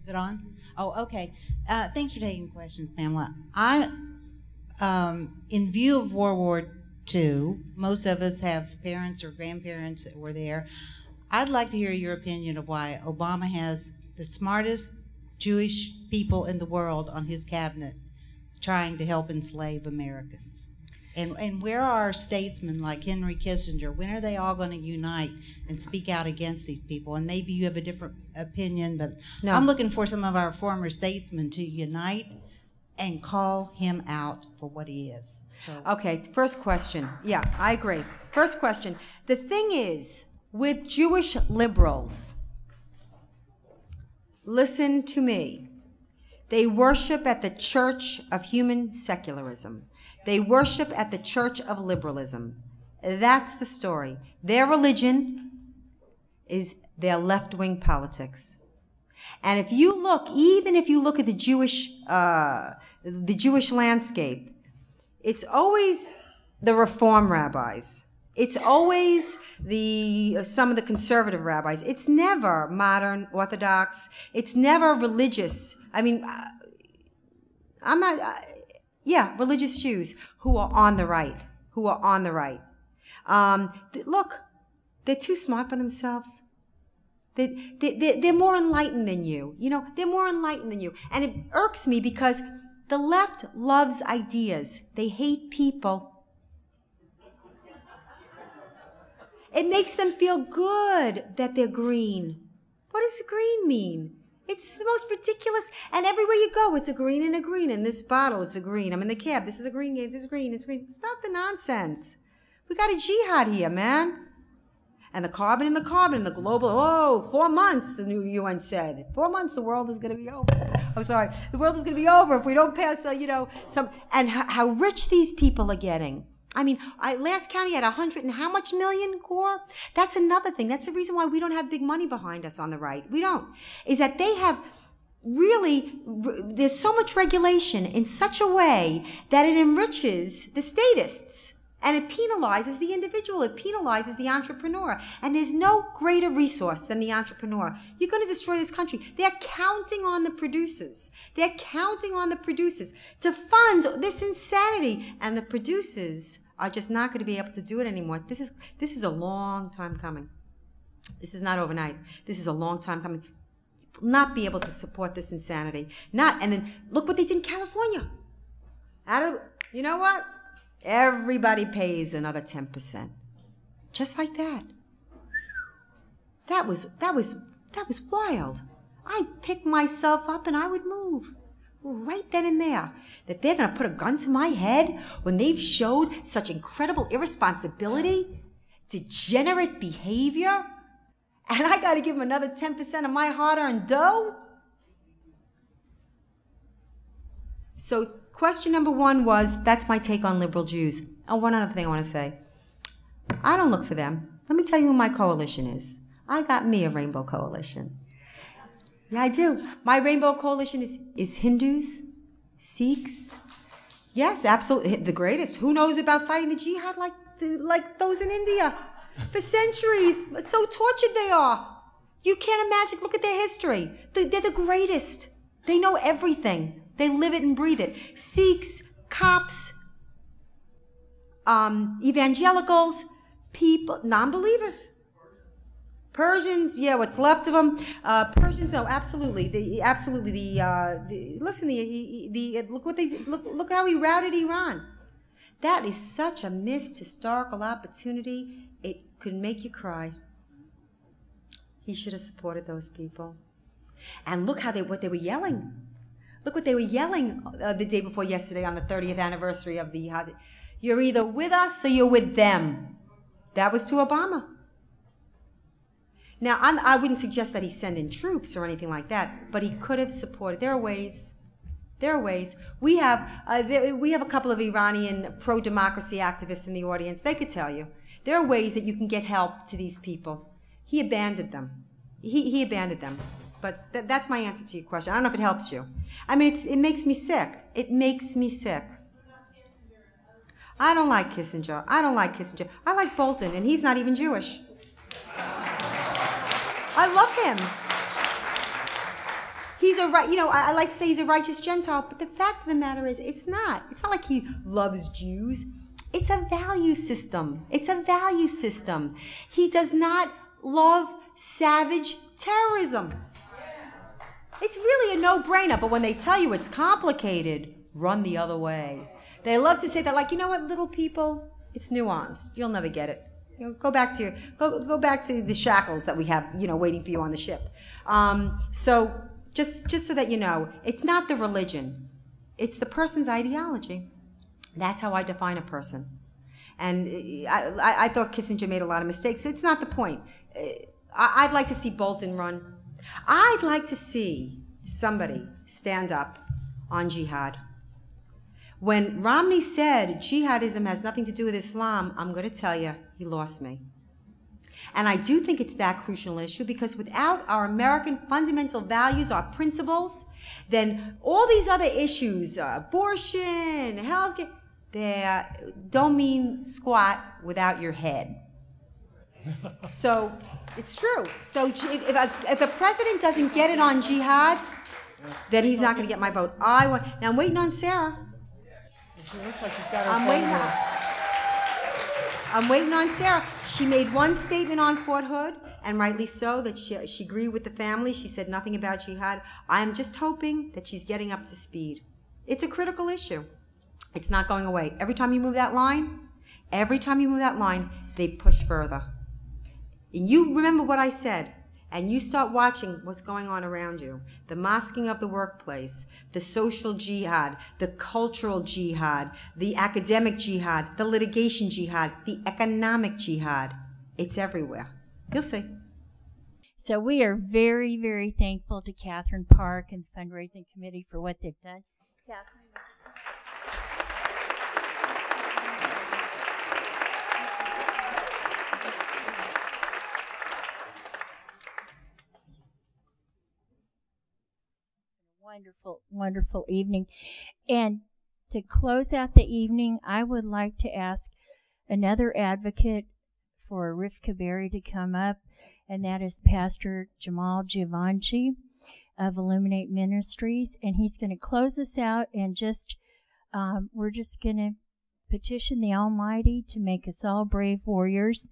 Is it on? Oh, okay. Thanks for taking questions, Pamela. In view of World War II, most of us have parents or grandparents that were there. I'd like to hear your opinion of why Obama has the smartest Jewish people in the world on his cabinet trying to help enslave Americans. And where are our statesmen like Henry Kissinger? When are they all going to unite and speak out against these people? And maybe you have a different opinion, but no. I'm looking for some of our former statesmen to unite and call him out for what he is. So. Okay, first question. Yeah, I agree. First question. The thing is, with Jewish liberals, listen to me. They worship at the church of human secularism. They worship at the church of liberalism. That's the story. Their religion is their left-wing politics. And if you look, even if you look at the Jewish landscape, it's always the Reform rabbis. It's always some of the conservative rabbis. It's never modern Orthodox. It's never religious. I mean, religious Jews who are on the right, look, they're too smart for themselves. They're more enlightened than you. You know, they're more enlightened than you. And it irks me because the left loves ideas. They hate people. It makes them feel good that they're green. What does green mean? It's the most ridiculous. And everywhere you go, it's a green and a green. In this bottle, it's a green. I'm in the cab. This is a green. This is green. It's green. Stop the nonsense. We got a jihad here, man. And the carbon, the global, 4 months, the new UN said. 4 months, the world is going to be over. I'm sorry. The world is going to be over if we don't pass, and how rich these people are getting. I mean, last count, he had 100 and how much million core? That's another thing. That's the reason why we don't have big money behind us on the right. We don't. Is that they have really, there's so much regulation in such a way that it enriches the statists. And it penalizes the individual. It penalizes the entrepreneur. And there's no greater resource than the entrepreneur. You're going to destroy this country. They're counting on the producers. They're counting on the producers to fund this insanity. And the producers are just not going to be able to do it anymore. This is a long time coming. This is not overnight. This is a long time coming. Not be able to support this insanity. And then look what they did in California. You know what? Everybody pays another 10%. Just like that. That was wild. I'd pick myself up and I would move. Right then and there. That they're going to put a gun to my head when they've showed such incredible irresponsibility, degenerate behavior, and I got to give them another 10% of my hard-earned dough? So question number one was, that's my take on liberal Jews. Oh, one other thing I want to say. I don't look for them. Let me tell you who my coalition is. I got me a rainbow coalition. Yeah, I do. My rainbow coalition is Hindus, Sikhs. Yes, absolutely. The greatest. Who knows about fighting the jihad like those in India? For centuries. So tortured they are. You can't imagine. Look at their history. They're the greatest. They know everything. They live it and breathe it. Sikhs, Copts, evangelicals, people, non-believers. Persians, yeah, what's left of them. Persians, no, absolutely. Look how he routed Iran. That is such a missed historical opportunity. It could make you cry. He should have supported those people. And look what they were yelling. Look what they were yelling the day before yesterday on the 30th anniversary of the Hajj. You're either with us or you're with them. That was to Obama. Now, I wouldn't suggest that he send in troops or anything like that, but he could have supported. There are ways. There are ways. We have a couple of Iranian pro-democracy activists in the audience. They could tell you. There are ways that you can get help to these people. He abandoned them. He abandoned them. But that's my answer to your question. I don't know if it helps you. I mean, it makes me sick. It makes me sick. I don't like Kissinger. I like Bolton, and he's not even Jewish. I love him. He's I like to say he's a righteous Gentile, but the fact of the matter is, it's not. It's not like he loves Jews. It's a value system. It's a value system. He does not love savage terrorism. It's really a no-brainer, but when they tell you it's complicated, run the other way. They love to say that, like, you know what, little people, it's nuanced. You'll never get it. Go back to the shackles that we have, waiting for you on the ship. So just so that you know, it's not the religion. It's the person's ideology. That's how I define a person. And I thought Kissinger made a lot of mistakes. It's not the point. I'd like to see Bolton run. I'd like to see somebody stand up on jihad. When Romney said jihadism has nothing to do with Islam, I'm going to tell you, he lost me. And I do think it's that crucial issue, because without our American fundamental values, our principles, then all these other issues, abortion, healthcare, they don't mean squat without your head. So it's true. So if a president doesn't get it on jihad, then he's not going to get my vote. Now I'm waiting on Sarah. It looks like she's got her I'm waiting on Sarah. She made one statement on Fort Hood, and rightly so, that she agreed with the family. She said nothing about jihad. I'm just hoping that she's getting up to speed. It's a critical issue. It's not going away. Every time you move that line, they push further. And you remember what I said, and you start watching what's going on around you. The mosquing of the workplace, the social jihad, the cultural jihad, the academic jihad, the litigation jihad, the economic jihad. It's everywhere. You'll see. So we are very, very thankful to Catherine Park and the fundraising committee for what they've done. Catherine. Wonderful, wonderful evening. And to close out the evening, I would like to ask another advocate for Rivka Berry to come up, and that is Pastor Jamal Giovanni of Illuminate Ministries. And he's going to close us out, and we're just going to petition the Almighty to make us all brave warriors.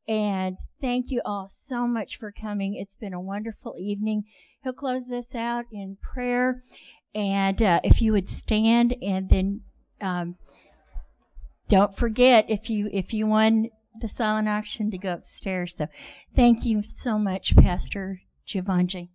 And thank you all so much for coming. It's been a wonderful evening. He'll close us out in prayer. And if you would stand, and then don't forget, if you won the silent auction, to go upstairs. So thank you so much, Pastor Giovanni.